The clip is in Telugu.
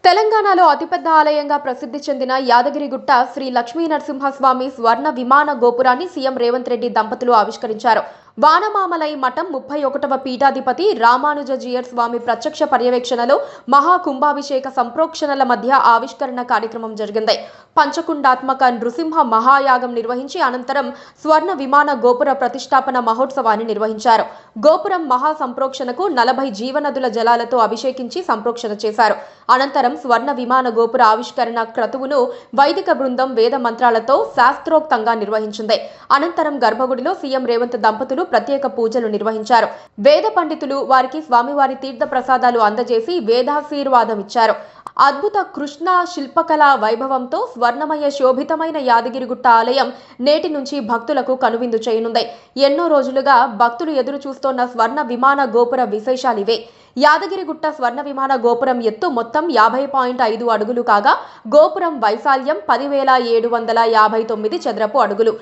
తెలంగాణలో అతిపెద్ద ఆలయంగా ప్రసిద్ధి చెందిన యాదగిరిగుట్ట శ్రీ లక్ష్మీ నరసింహస్వామి స్వర్ణ విమాన గోపురాన్ని సీఎం రేవంత్ రెడ్డి దంపతులు ఆవిష్కరించారు. వానమామలై మఠం 31వ పీఠాధిపతి రామానుజీయర్ స్వామి ప్రత్యక్ష పర్యవేక్షణలో మహాకుంభాభిషేక సంప్రోక్షణల మధ్య ఆవిష్కరణ కార్యక్రమం జరిగింది. పంచకుండాత్మక నృసింహ మహాయాగం నిర్వహించి అనంతరం స్వర్ణ విమాన గోపుర ప్రతిష్టాపన మహోత్సవాన్ని నిర్వహించారు. గోపురం మహా సంప్రోక్షణకు 40 జీవనదుల జలాలతో అభిషేకించి సంప్రోక్షణ చేశారు. అనంతరం స్వర్ణ విమాన గోపుర ఆవిష్కరణ క్రతువును వైదిక బృందం వేద మంత్రాలతో శాస్త్రోక్తంగా నిర్వహించింది. అనంతరం గర్భగుడిలో సీఎం రేవంత్ దంపతులు ప్రత్యేక పూజలు నిర్వహించారు. వేద పండితులు వారికి స్వామివారి తీర్థ ప్రసాదాలు అందజేసి వేదాశీర్వాదం ఇచ్చారు. అద్భుత కృష్ణ శిల్పకళా వైభవంతో స్వర్ణమయ శోభితమైన యాదగిరిగుట్ట ఆలయం నేటి నుంచి భక్తులకు కనువిందు చేయనుంది. ఎన్నో రోజులుగా భక్తులు ఎదురు చూస్తోన్న స్వర్ణ విమాన గోపుర విశేషాలివే. యాదగిరిగుట్ట స్వర్ణ విమాన గోపురం ఎత్తు మొత్తం 50.5 అడుగులు కాగా గోపురం వైశాల్యం 10,759 చదరపు అడుగులు.